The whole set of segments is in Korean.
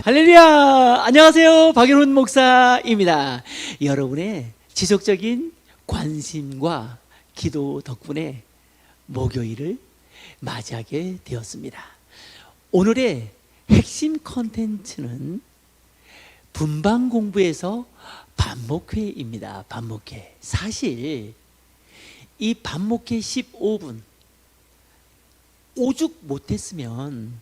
할렐루야! 안녕하세요. 박일훈 목사입니다. 여러분의 지속적인 관심과 기도 덕분에 목요일을 맞이하게 되었습니다. 오늘의 핵심 컨텐츠는 분방공부에서 반목회입니다. 반목회. 사실 이 반목회 15분 오죽 못했으면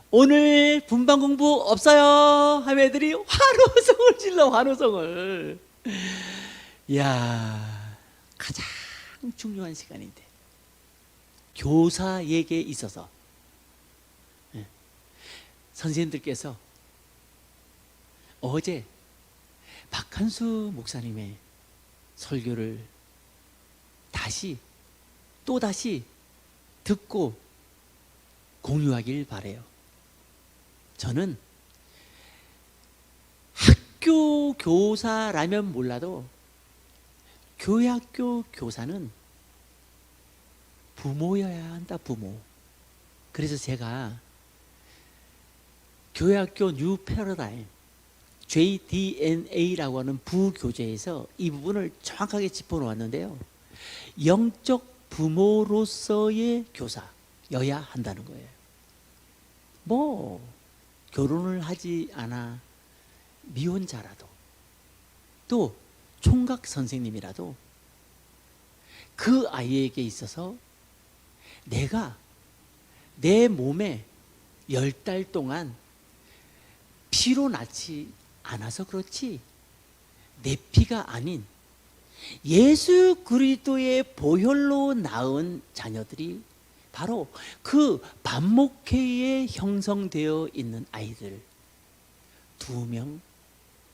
오늘 분방공부 없어요 하면 애들이 환호성을 질러. 환호성을. 이야, 가장 중요한 시간인데 교사에게 있어서 선생님들께서 어제 박한수 목사님의 설교를 또다시 듣고 공유하길 바라요. 저는 학교 교사라면 몰라도 교회학교 교사는 부모여야 한다. 부모. 그래서 제가 교회학교 뉴 패러다임 JDNA라고 하는 부교재에서 이 부분을 정확하게 짚어놓았는데요, 영적 부모로서의 교사여야 한다는 거예요. 결혼을 하지 않아 미혼자라도, 또 총각 선생님이라도 그 아이에게 있어서 내가 내 몸에 10달 동안 피로 낳지 않아서 그렇지 내 피가 아닌 예수 그리스도의 보혈로 낳은 자녀들이 바로 그 반목회에 형성되어 있는 아이들 2명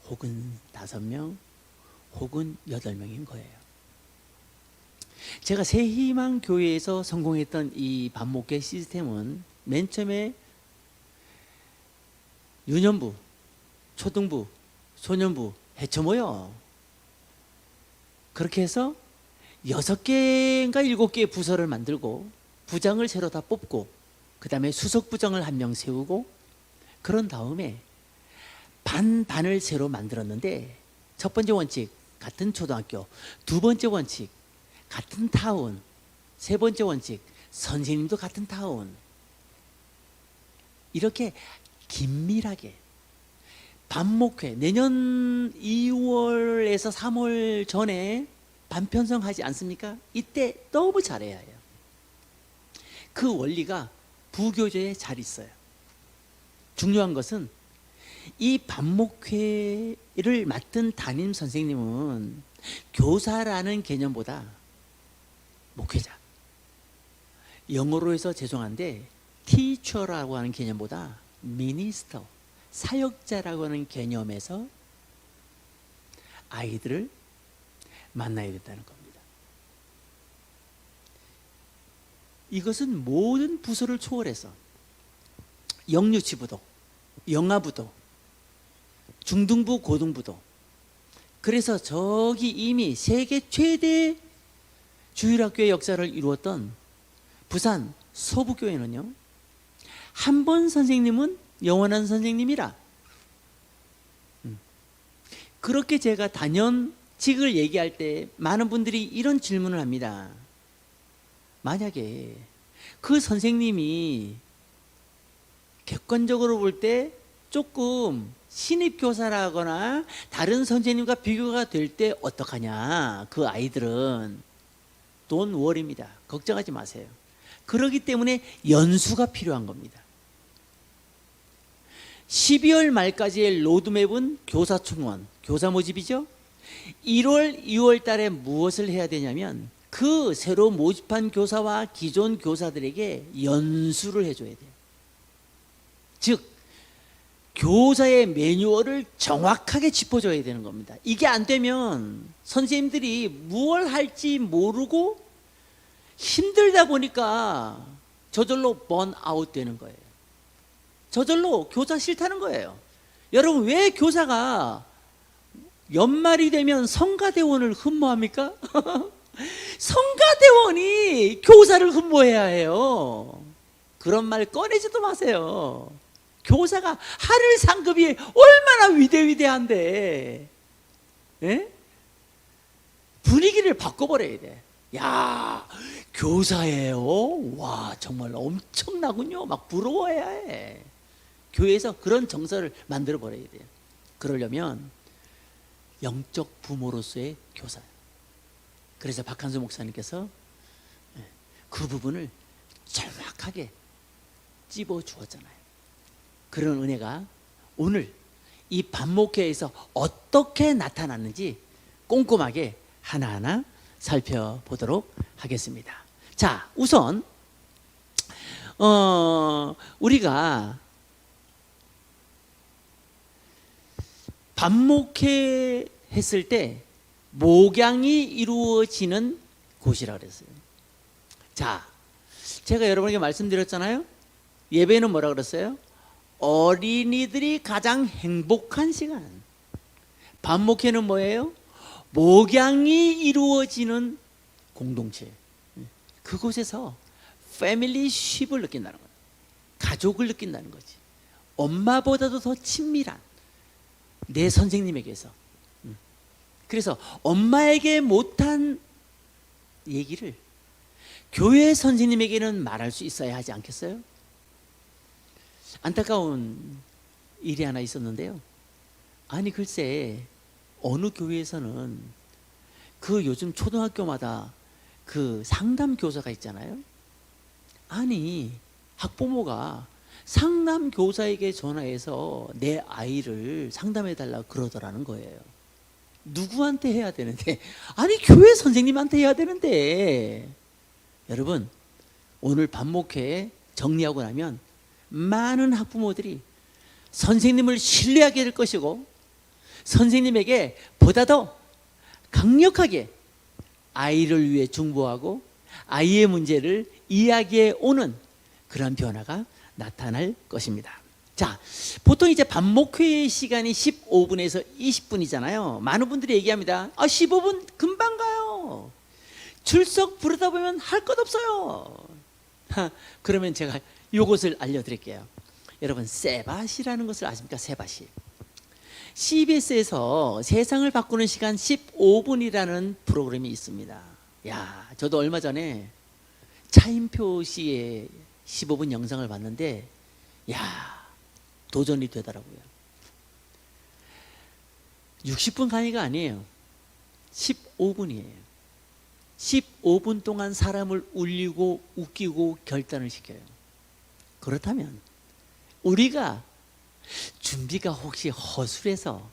혹은 5명 혹은 8명인 거예요. 제가 새희망교회에서 성공했던 이 반목회 시스템은 맨 처음에 유년부, 초등부, 소년부 해쳐모여 그렇게 해서 6개인가 7개의 부서를 만들고 부장을 새로 다 뽑고 그 다음에 수석부장을 1명 세우고 그런 다음에 반을 새로 만들었는데, 첫 번째 원칙 같은 초등학교, 두 번째 원칙 같은 타운, 세 번째 원칙 선생님도 같은 타운, 이렇게 긴밀하게 반목회 내년 2월에서 3월 전에 반편성하지 않습니까? 이때 너무 잘해야 해요. 그 원리가 부교재에 잘 있어요. 중요한 것은 이 반목회를 맡은 담임 선생님은 교사라는 개념보다 목회자, 영어로 해서 죄송한데 teacher라고 하는 개념보다 minister, 사역자라고 하는 개념에서 아이들을 만나야 된다는 겁니다. 이것은 모든 부서를 초월해서 영유치부도, 영아부도, 중등부, 고등부도. 그래서 저기 이미 세계 최대 주일학교의 역사를 이루었던 부산 서부교회는요, 한 번 선생님은 영원한 선생님이라. 그렇게 제가 단연직을 얘기할 때 많은 분들이 이런 질문을 합니다. 만약에 그 선생님이 객관적으로 볼 때 조금 신입교사라거나 다른 선생님과 비교가 될 때 어떡하냐, 그 아이들은 돈 월입니다. 걱정하지 마세요. 그렇기 때문에 연수가 필요한 겁니다. 12월 말까지의 로드맵은 교사 충원, 교사 모집이죠. 1월, 2월 달에 무엇을 해야 되냐면 그 새로 모집한 교사와 기존 교사들에게 연수를 해줘야 돼요. 즉 교사의 매뉴얼을 정확하게 짚어줘야 되는 겁니다. 이게 안 되면 선생님들이 무엇을 할지 모르고 힘들다 보니까 저절로 번아웃 되는 거예요. 저절로 교사 싫다는 거예요. 여러분, 왜 교사가 연말이 되면 성가대원을 흠모합니까? 성가대원이 교사를 흠모해야 해요. 그런 말 꺼내지도 마세요. 교사가 하늘 상급이 얼마나 위대한데, 예? 분위기를 바꿔버려야 돼. 야, 교사예요? 와, 정말 엄청나군요. 막 부러워해야 해. 교회에서 그런 정서를 만들어 버려야 돼요. 그러려면 영적 부모로서의 교사. 그래서 박한수 목사님께서 그 부분을 정확하게 찝어 주었잖아요. 그런 은혜가 오늘 이 반목회에서 어떻게 나타났는지 꼼꼼하게 하나하나 살펴보도록 하겠습니다. 자, 우선 우리가 반목회 했을 때 목양이 이루어지는 곳이라 그랬어요. 자, 제가 여러분에게 말씀드렸잖아요. 예배는 뭐라 그랬어요? 어린이들이 가장 행복한 시간. 반목회는 뭐예요? 목양이 이루어지는 공동체. 그곳에서 패밀리십을 느낀다는 거예요. 가족을 느낀다는 거지. 엄마보다도 더 친밀한 내 선생님에게서. 그래서 엄마에게 못한 얘기를 교회 선생님에게는 말할 수 있어야 하지 않겠어요? 안타까운 일이 하나 있었는데요. 아니, 글쎄 어느 교회에서는 그 요즘 초등학교마다 그 상담 교사가 있잖아요. 아니, 학부모가 상담 교사에게 전화해서 내 아이를 상담해 달라고 그러더라는 거예요. 누구한테 해야 되는데? 아니, 교회 선생님한테 해야 되는데. 여러분, 오늘 반목회에 정리하고 나면 많은 학부모들이 선생님을 신뢰하게 될 것이고, 선생님에게 보다 더 강력하게 아이를 위해 중보하고 아이의 문제를 이야기해 오는 그런 변화가 나타날 것입니다. 자, 보통 이제 반목회의 시간이 15분에서 20분이잖아요. 많은 분들이 얘기합니다. 15분 금방 가요. 출석 부르다 보면 할 것 없어요. 그러면 제가 이것을 알려드릴게요. 여러분, 세바시라는 것을 아십니까? 세바시. CBS에서 세상을 바꾸는 시간 15분이라는 프로그램이 있습니다. 야, 저도 얼마 전에 차인표 씨의 15분 영상을 봤는데, 야, 도전이 되더라고요. 60분 강의가 아니에요. 15분이에요. 15분 동안 사람을 울리고 웃기고 결단을 시켜요. 그렇다면 우리가 준비가 혹시 허술해서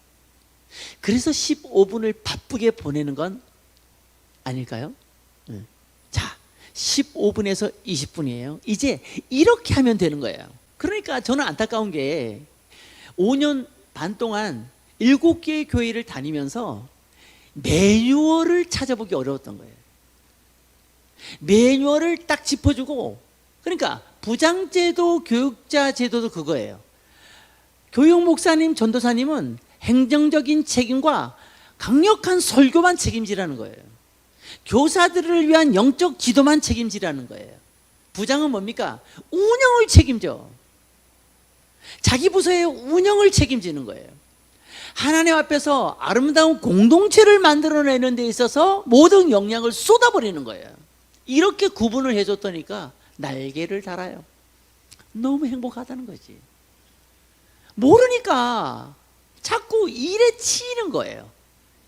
그래서 15분을 바쁘게 보내는 건 아닐까요? 자, 15분에서 20분이에요. 이제 이렇게 하면 되는 거예요. 그러니까 저는 안타까운 게 5년 반 동안 7개의 교회를 다니면서 매뉴얼을 찾아보기 어려웠던 거예요. 매뉴얼을 딱 짚어주고, 그러니까 부장제도, 교육자 제도도 그거예요. 교육 목사님, 전도사님은 행정적인 책임과 강력한 설교만 책임지라는 거예요. 교사들을 위한 영적 지도만 책임지라는 거예요. 부장은 뭡니까? 운영을 책임져. 자기 부서의 운영을 책임지는 거예요. 하나님 앞에서 아름다운 공동체를 만들어내는 데 있어서 모든 역량을 쏟아버리는 거예요. 이렇게 구분을 해줬다니까 날개를 달아요. 너무 행복하다는 거지. 모르니까 자꾸 일에 치이는 거예요.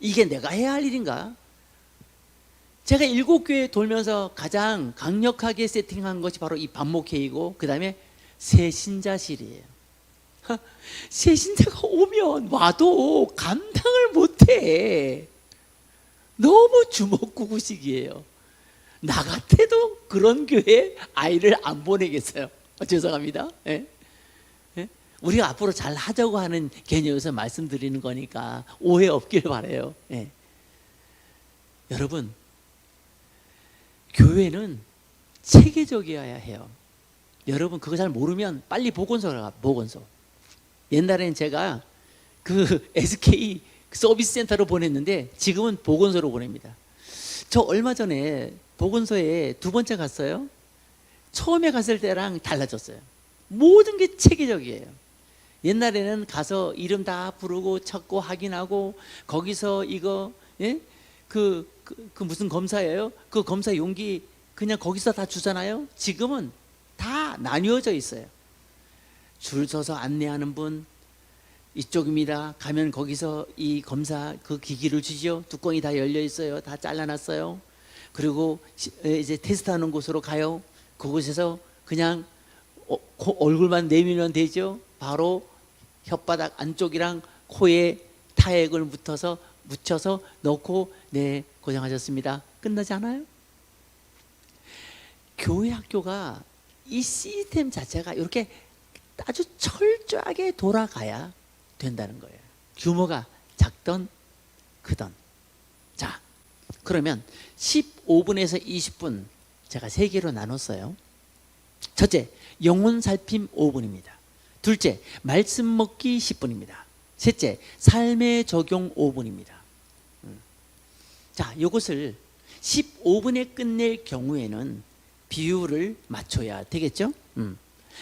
이게 내가 해야 할 일인가? 제가 7교회 돌면서 가장 강력하게 세팅한 것이 바로 이 반목회의고, 그 다음에 새신자실이에요. 새신자가 오면 와도 감당을 못해. 너무 주먹구구식이에요. 나 같아도 그런 교회에 아이를 안 보내겠어요. 죄송합니다. 예? 예? 우리가 앞으로 잘 하자고 하는 개념에서 말씀드리는 거니까 오해 없길 바라요. 예. 여러분, 교회는 체계적이어야 해요. 여러분 그거 잘 모르면 빨리 보건소로 가. 보건소. 옛날에는 제가 그 SK 서비스 센터로 보냈는데 지금은 보건소로 보냅니다. 저 얼마 전에 보건소에 두 번째 갔어요. 처음에 갔을 때랑 달라졌어요. 모든 게 체계적이에요. 옛날에는 가서 이름 다 부르고 찾고 확인하고 거기서 이거 예? 그 무슨 검사예요? 그 검사 용기 그냥 거기서 다 주잖아요. 지금은 다 나뉘어져 있어요. 줄 서서 안내하는 분 이쪽입니다. 가면 거기서 이 검사 그 기기를 주죠. 뚜껑이 다 열려 있어요. 다 잘라놨어요. 그리고 이제 테스트하는 곳으로 가요. 그곳에서 그냥 얼굴만 내밀면 되죠. 바로 혓바닥 안쪽이랑 코에 타액을 묻혀서 넣고 네 고생하셨습니다. 끝나지 않아요? 교회 학교가 이 시스템 자체가 이렇게 아주 철저하게 돌아가야 된다는 거예요. 규모가 작던 크던. 자, 그러면 15분에서 20분 제가 3개로 나눴어요. 첫째, 영혼 살핌 5분입니다. 둘째, 말씀 먹기 10분입니다. 셋째, 삶의 적용 5분입니다. 자, 이것을 15분에 끝낼 경우에는 비율을 맞춰야 되겠죠?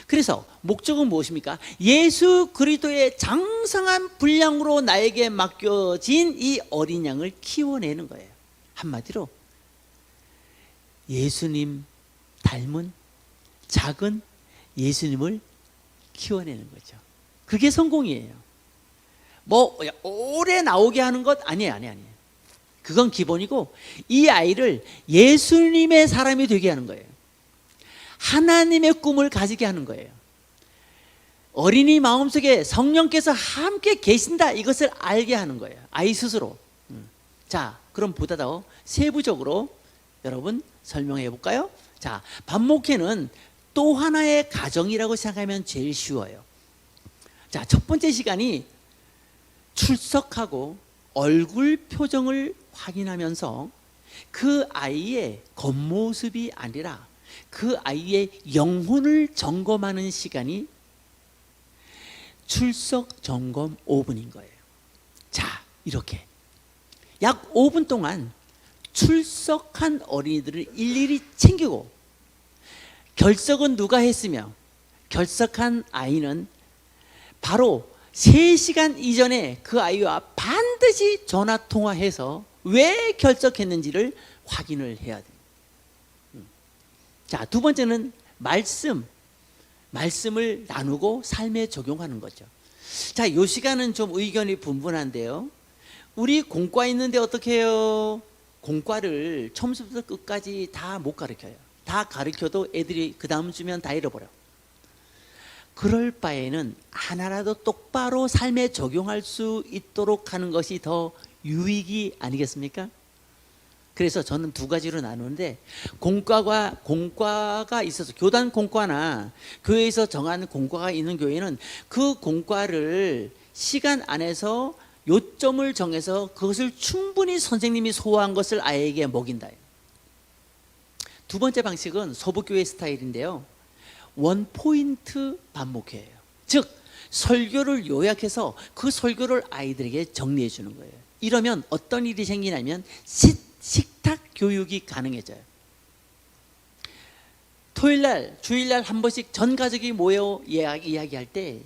그래서 목적은 무엇입니까? 예수 그리스도의 장성한 분량으로 나에게 맡겨진 이 어린 양을 키워내는 거예요. 한마디로 예수님 닮은 작은 예수님을 키워내는 거죠. 그게 성공이에요. 뭐 오래 나오게 하는 것 아니에요. 그건 기본이고 이 아이를 예수님의 사람이 되게 하는 거예요. 하나님의 꿈을 가지게 하는 거예요. 어린이 마음속에 성령께서 함께 계신다 이것을 알게 하는 거예요. 아이 스스로. 자, 그럼 보다 더 세부적으로 여러분 설명해 볼까요? 자, 반목회는 또 하나의 가정이라고 생각하면 제일 쉬워요. 자, 첫 번째 시간이 출석하고 얼굴 표정을 확인하면서 그 아이의 겉모습이 아니라 그 아이의 영혼을 점검하는 시간이 출석 점검 5분인 거예요. 자, 이렇게 약 5분 동안 출석한 어린이들을 일일이 챙기고 결석은 누가 했으며 결석한 아이는 바로 3시간 이전에 그 아이와 반드시 전화 통화해서 왜 결석했는지를 확인을 해야 돼요. 자, 두 번째는 말씀을 나누고 삶에 적용하는 거죠. 자, 이 시간은 좀 의견이 분분한데요. 우리 공과 있는데 어떻게 해요? 공과를 처음부터 끝까지 다 못 가르쳐요. 다 가르쳐도 애들이 그 다음 주면 다 잃어버려. 그럴 바에는 하나라도 똑바로 삶에 적용할 수 있도록 하는 것이 더 유익이 아니겠습니까? 그래서 저는 두 가지로 나누는데 공과가 있어서 교단 공과나 교회에서 정한 공과가 있는 교회는 그 공과를 시간 안에서 요점을 정해서 그것을 충분히 선생님이 소화한 것을 아이에게 먹인다. 두 번째 방식은 서부교회 스타일인데요. 원포인트 반목회예요. 즉 설교를 요약해서 그 설교를 아이들에게 정리해 주는 거예요. 이러면 어떤 일이 생기냐면 식탁 교육이 가능해져요. 토요일날 주일날 한 번씩 전 가족이 모여 이야기할 때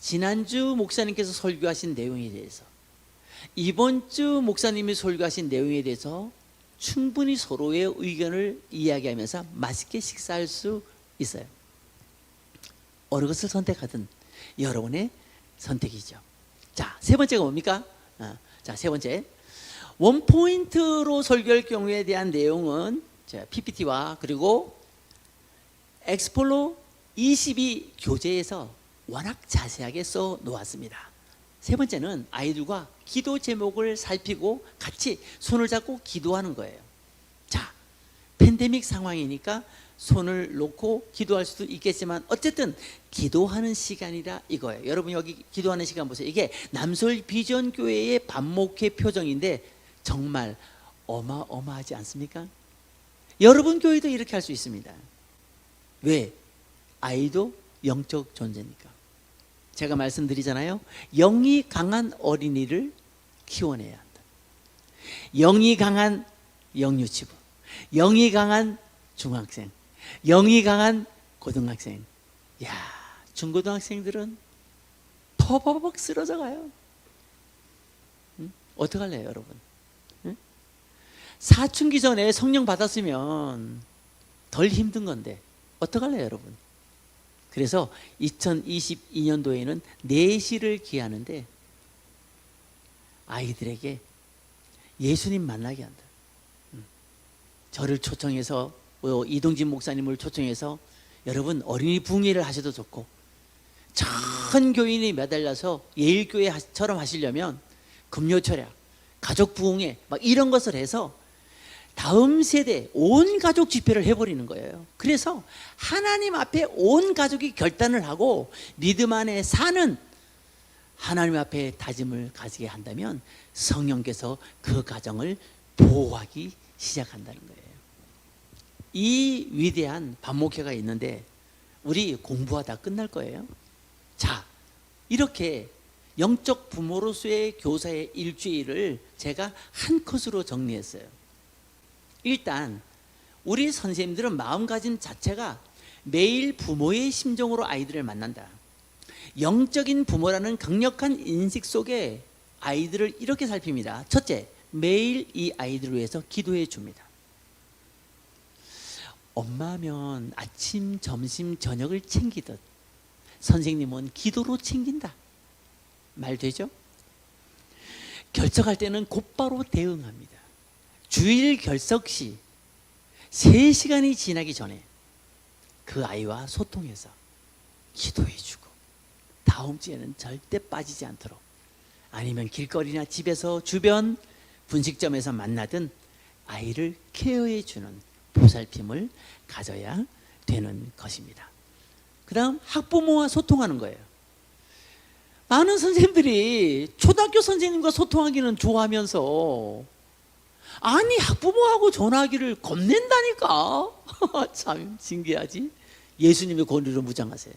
지난주 목사님께서 설교하신 내용에 대해서 이번 주 목사님이 설교하신 내용에 대해서 충분히 서로의 의견을 이야기하면서 맛있게 식사할 수 있어요. 어느 것을 선택하든 여러분의 선택이죠. 자, 세 번째가 뭡니까? 자, 세 번째 원포인트로 설교할 경우에 대한 내용은 PPT와 그리고 엑스폴로 22 교재에서 워낙 자세하게 써 놓았습니다. 세 번째는 아이들과 기도 제목을 살피고 같이 손을 잡고 기도하는 거예요. 자, 팬데믹 상황이니까 손을 놓고 기도할 수도 있겠지만 어쨌든 기도하는 시간이라 이거예요. 여러분 여기 기도하는 시간 보세요. 이게 남솔 비전 교회의 반목회 표정인데 정말 어마어마하지 않습니까? 여러분 교회도 이렇게 할 수 있습니다. 왜? 아이도 영적 존재니까. 제가 말씀드리잖아요. 영이 강한 어린이를 키워내야 한다. 영이 강한 영유치부, 영이 강한 중학생, 영이 강한 고등학생. 야, 중고등학생들은 퍼벅 쓰러져 가요. 응? 어떡할래요, 여러분? 응? 사춘기 전에 성령 받았으면 덜 힘든 건데 어떡할래요, 여러분? 그래서 2022년도에는 내시를 기하는데 아이들에게 예수님 만나게 한다. 저를 초청해서 이동진 목사님을 초청해서 여러분 어린이 부흥회를 하셔도 좋고 전 교인이 매달려서 예일교회처럼 하시려면 금요철야, 가족 부흥회 막 이런 것을 해서 다음 세대 온 가족 집회를 해버리는 거예요. 그래서 하나님 앞에 온 가족이 결단을 하고 믿음 안에 사는 하나님 앞에 다짐을 가지게 한다면 성령께서 그 가정을 보호하기 시작한다는 거예요. 이 위대한 반목회가 있는데 우리 공부하다 끝날 거예요. 자, 이렇게 영적 부모로서의 교사의 일주일을 제가 한 컷으로 정리했어요. 일단 우리 선생님들은 마음가짐 자체가 매일 부모의 심정으로 아이들을 만난다. 영적인 부모라는 강력한 인식 속에 아이들을 이렇게 살핍니다. 첫째, 매일 이 아이들을 위해서 기도해 줍니다. 엄마면 아침, 점심, 저녁을 챙기듯 선생님은 기도로 챙긴다. 말 되죠? 결석할 때는 곧바로 대응합니다. 주일 결석 시 3시간이 지나기 전에 그 아이와 소통해서 기도해주고 다음 주에는 절대 빠지지 않도록, 아니면 길거리나 집에서 주변 분식점에서 만나든 아이를 케어해주는 보살핌을 가져야 되는 것입니다. 그 다음 학부모와 소통하는 거예요. 많은 선생님들이 초등학교 선생님과 소통하기는 좋아하면서 아니 학부모하고 전화하기를 겁낸다니까. 참 신기하지. 예수님의 권위로 무장하세요.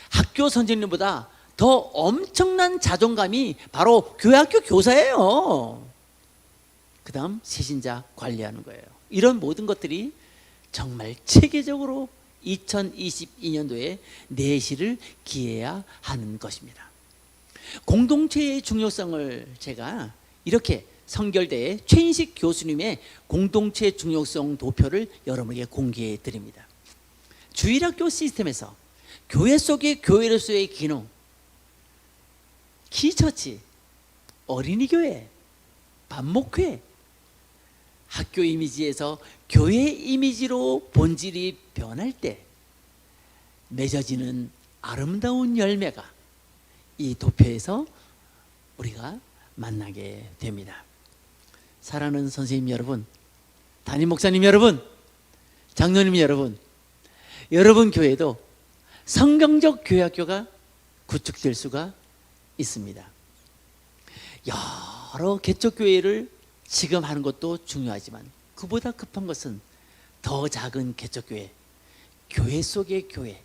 학교 선생님보다 더 엄청난 자존감이 바로 교회학교 교사예요. 그 다음 세신자 관리하는 거예요. 이런 모든 것들이 정말 체계적으로 2022년도에 내시를 기해야 하는 것입니다. 공동체의 중요성을 제가 이렇게 성결대의 최인식 교수님의 공동체 중요성 도표를 여러분에게 공개해 드립니다. 주일학교 시스템에서 교회 속의 교회로서의 기능, 키처치, 어린이교회, 반목회, 학교 이미지에서 교회 이미지로 본질이 변할 때 맺어지는 아름다운 열매가 이 도표에서 우리가 만나게 됩니다. 사랑하는 선생님 여러분, 담임 목사님 여러분, 장로님 여러분, 여러분 교회도 성경적 교회학교가 구축될 수가 있습니다. 여러 개척교회를 지금 하는 것도 중요하지만 그보다 급한 것은 더 작은 개척교회, 교회 속의 교회,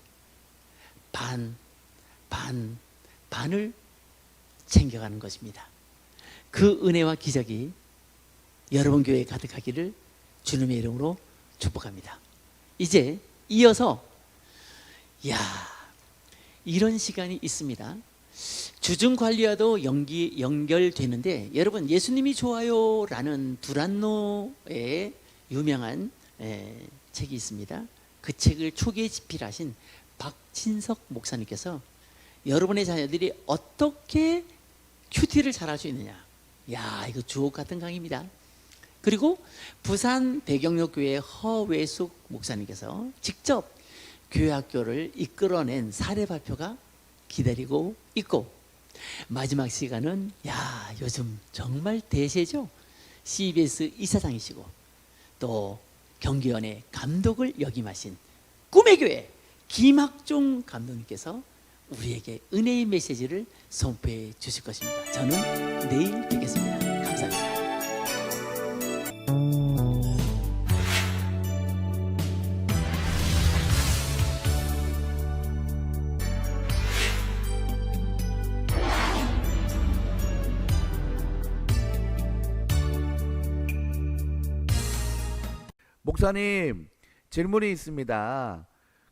반을 챙겨가는 것입니다. 그 은혜와 기적이 여러분 교회에 가득하기를 주님의 이름으로 축복합니다. 이제 이어서 이런 시간이 있습니다. 주중관리와도 연결되는데, 여러분 예수님이 좋아요라는 두란노의 유명한 책이 있습니다. 그 책을 초기에 집필하신 박진석 목사님께서 여러분의 자녀들이 어떻게 큐티를 잘할 수 있느냐, 이거 주옥 같은 강의입니다. 그리고 부산 배경역교회 허외숙 목사님께서 직접 교회학교를 이끌어낸 사례 발표가 기다리고 있고, 마지막 시간은 요즘 정말 대세죠. CBS 이사장이시고 또 경기원의 감독을 역임하신 꿈의 교회 김학종 감독님께서 우리에게 은혜의 메시지를 선포해 주실 것입니다. 저는 내일 뵙겠습니다. 감사합니다. 목사님, 질문이 있습니다.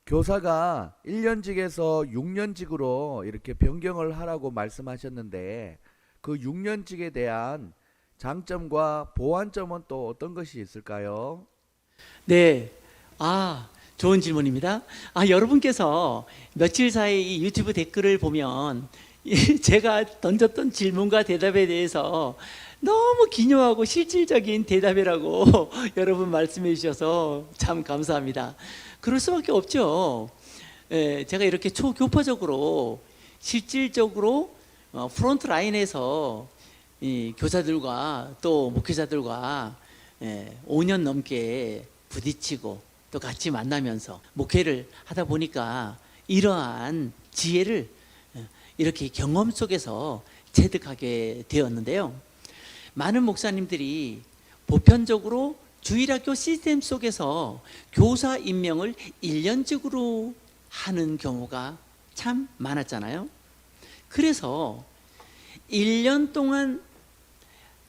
교사가 1년직에서 6년직으로 이렇게 변경을 하라고 말씀하셨는데 그 6년직에 대한 장점과 보완점은 또 어떤 것이 있을까요? 네. 좋은 질문입니다. 여러분께서 며칠 사이 이 유튜브 댓글을 보면 제가 던졌던 질문과 대답에 대해서 너무 기묘하고 실질적인 대답이라고 여러분 말씀해 주셔서 참 감사합니다. 그럴 수밖에 없죠. 제가 이렇게 초교파적으로 실질적으로 프론트 라인에서 이 교사들과 또 목회자들과 5년 넘게 부딪히고 또 같이 만나면서 목회를 하다 보니까 이러한 지혜를 이렇게 경험 속에서 체득하게 되었는데요. 많은 목사님들이 보편적으로 주일학교 시스템 속에서 교사 임명을 1년직으로 하는 경우가 참 많았잖아요. 그래서 1년 동안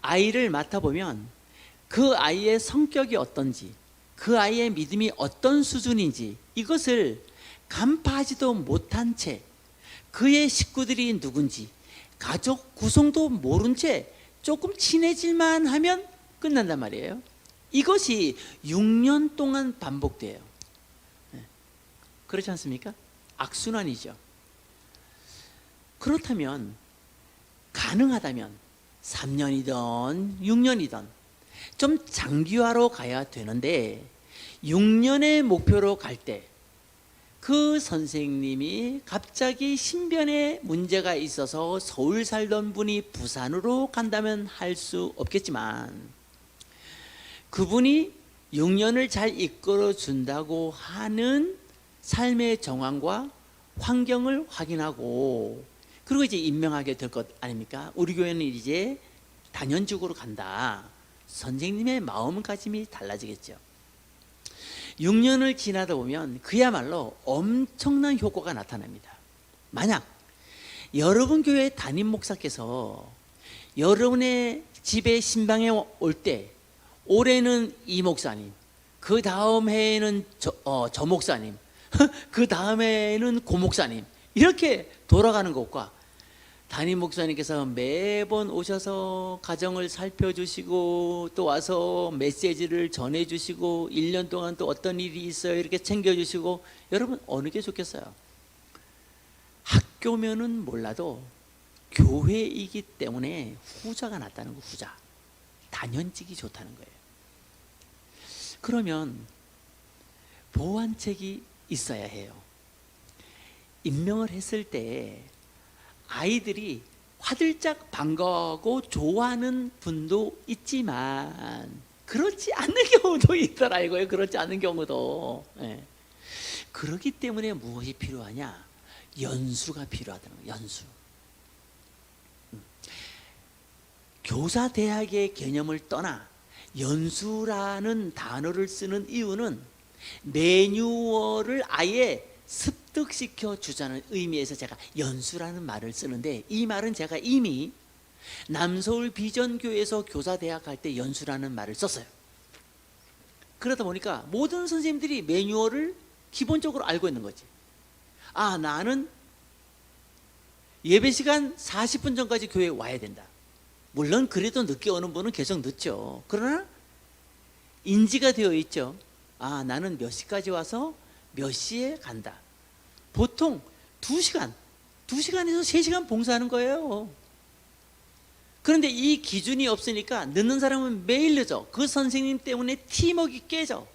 아이를 맡아보면 그 아이의 성격이 어떤지, 그 아이의 믿음이 어떤 수준인지 이것을 간파하지도 못한 채 그의 식구들이 누군지 가족 구성도 모른 채 조금 친해질만 하면 끝난단 말이에요. 이것이 6년 동안 반복돼요. 그렇지 않습니까? 악순환이죠. 그렇다면 가능하다면 3년이든 6년이든 좀 장기화로 가야 되는데 6년의 목표로 갈 때 그 선생님이 갑자기 신변에 문제가 있어서 서울 살던 분이 부산으로 간다면 할 수 없겠지만 그분이 6년을 잘 이끌어 준다고 하는 삶의 정황과 환경을 확인하고 그리고 이제 임명하게 될 것 아닙니까? 우리 교회는 이제 단연직으로 간다. 선생님의 마음가짐이 달라지겠죠. 6년을 지나다 보면 그야말로 엄청난 효과가 나타납니다. 만약 여러분 교회 담임 목사께서 여러분의 집에 신방에 올 때 올해는 이 목사님, 그 다음 해에는 저 목사님, 그 다음 해에는 고 목사님 이렇게 돌아가는 것과 담임 목사님께서 매번 오셔서 가정을 살펴주시고 또 와서 메시지를 전해주시고 1년 동안 또 어떤 일이 있어요 이렇게 챙겨주시고 여러분 어느 게 좋겠어요? 학교면은 몰라도 교회이기 때문에 후자가 낫다는 거. 후자 단연직이 좋다는 거예요. 그러면 보완책이 있어야 해요. 임명을 했을 때 아이들이 화들짝 반가워하고 좋아하는 분도 있지만 그렇지 않는 경우도 있더라 이거예요. 그렇지 않은 경우도. 그렇기 때문에 무엇이 필요하냐? 연수가 필요하다는 거예요. 연수. 교사 대학의 개념을 떠나 연수라는 단어를 쓰는 이유는 매뉴얼을 아예 습득시켜 주자는 의미에서 제가 연수라는 말을 쓰는데 이 말은 제가 이미 남서울 비전교회에서 교사대학 할 때 연수라는 말을 썼어요. 그러다 보니까 모든 선생님들이 매뉴얼을 기본적으로 알고 있는 거지. 나는 예배 시간 40분 전까지 교회에 와야 된다. 물론 그래도 늦게 오는 분은 계속 늦죠. 그러나 인지가 되어 있죠. 나는 몇 시까지 와서 몇 시에 간다. 보통 2시간에서 3시간 봉사하는 거예요. 그런데 이 기준이 없으니까 늦는 사람은 매일 늦어. 그 선생님 때문에 팀워크가 깨져.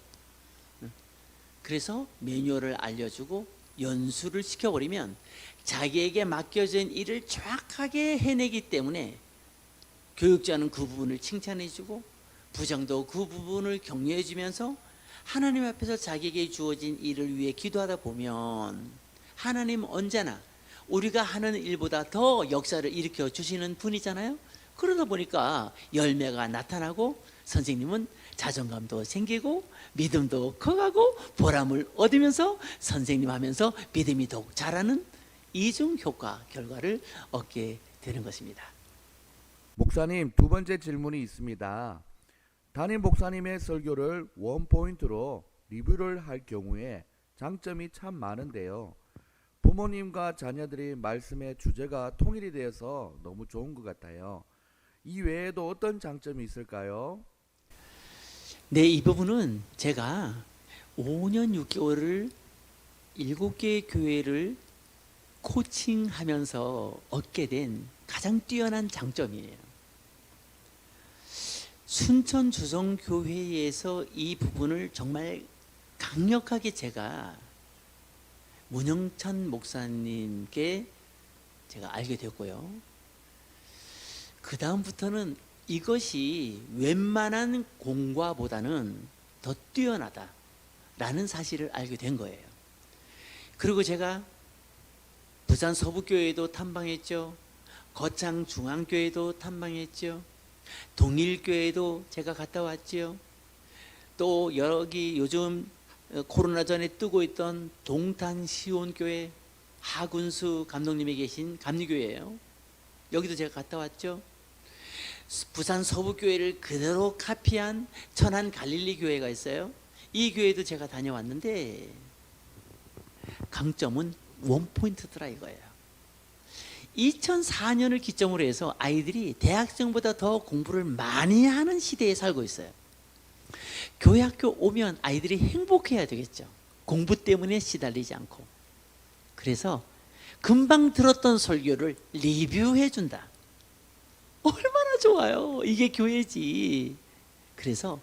그래서 매뉴얼을 알려주고 연수를 시켜버리면 자기에게 맡겨진 일을 정확하게 해내기 때문에 교육자는 그 부분을 칭찬해주고 부장도 그 부분을 격려해주면서 하나님 앞에서 자기에게 주어진 일을 위해 기도하다 보면 하나님은 언제나 우리가 하는 일보다 더 역사를 일으켜 주시는 분이잖아요. 그러다 보니까 열매가 나타나고 선생님은 자존감도 생기고 믿음도 커가고 보람을 얻으면서 선생님 하면서 믿음이 더욱 자라는 이중 효과 결과를 얻게 되는 것입니다. 목사님, 두 번째 질문이 있습니다. 담임 목사님의 설교를 원포인트로 리뷰를 할 경우에 장점이 참 많은데요. 부모님과 자녀들이 말씀의 주제가 통일이 되어서 너무 좋은 것 같아요. 이 외에도 어떤 장점이 있을까요? 네, 이 부분은 제가 5년 6개월을 7개의 교회를 코칭하면서 얻게 된 가장 뛰어난 장점이에요. 순천 주성교회에서 이 부분을 정말 강력하게 제가 문영찬 목사님께 제가 알게 됐고요. 그 다음부터는 이것이 웬만한 공과보다는 더 뛰어나다라는 사실을 알게 된 거예요. 그리고 제가 부산 서북교회도 탐방했죠. 거창 중앙교회도 탐방했죠. 동일교회도 제가 갔다 왔죠. 또 여기 요즘 코로나 전에 뜨고 있던 동탄 시온교회 하군수 감독님이 계신 감리교회예요. 여기도 제가 갔다 왔죠. 부산 서북교회를 그대로 카피한 천안 갈릴리 교회가 있어요. 이 교회도 제가 다녀왔는데 강점은 원포인트더라 이거예요. 2004년을 기점으로 해서 아이들이 대학생보다 더 공부를 많이 하는 시대에 살고 있어요. 교회 학교 오면 아이들이 행복해야 되겠죠. 공부 때문에 시달리지 않고. 그래서 금방 들었던 설교를 리뷰해 준다. 얼마나 좋아요. 이게 교회지. 그래서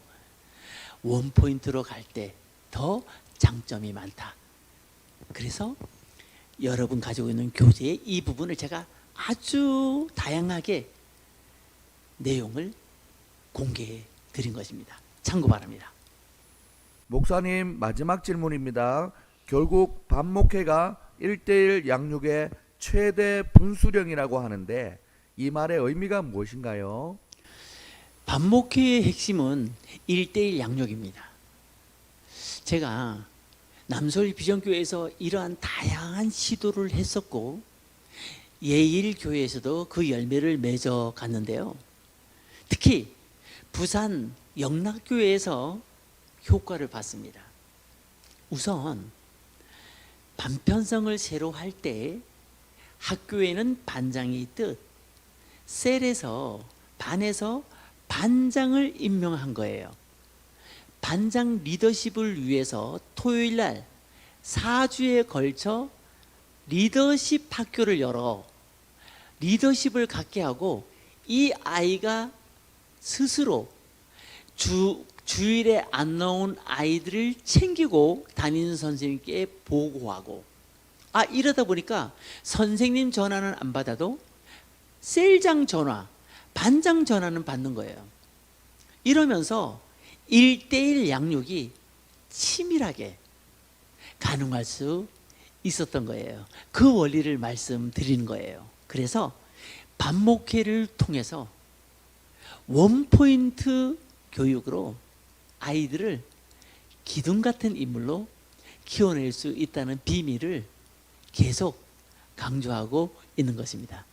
원포인트로 갈 때 더 장점이 많다. 그래서 여러분 가지고 있는 교재의 이 부분을 제가 아주 다양하게 내용을 공개해 드린 것입니다. 참고 바랍니다. 목사님, 마지막 질문입니다. 결국 반목회가 1:1 양육의 최대 분수령이라고 하는데 이 말의 의미가 무엇인가요? 반목회의 핵심은 1:1 양육입니다. 제가 남서울 비전교회에서 이러한 다양한 시도를 했었고 예일교회에서도 그 열매를 맺어 갔는데요. 특히 부산 영락교회에서 효과를 봤습니다. 우선 반편성을 새로 할 때 학교에는 반장이 있듯 반에서 반장을 임명한 거예요. 반장 리더십을 위해서 토요일 날 4주에 걸쳐 리더십 학교를 열어 리더십을 갖게 하고 이 아이가 스스로 주일에 안 나온 아이들을 챙기고 담임 선생님께 보고하고 이러다 보니까 선생님 전화는 안 받아도 셀장 전화, 반장 전화는 받는 거예요. 이러면서 1:1 양육이 치밀하게 가능할 수 있었던 거예요. 그 원리를 말씀드리는 거예요. 그래서 반목회를 통해서 원포인트 교육으로 아이들을 기둥 같은 인물로 키워낼 수 있다는 비밀을 계속 강조하고 있는 것입니다.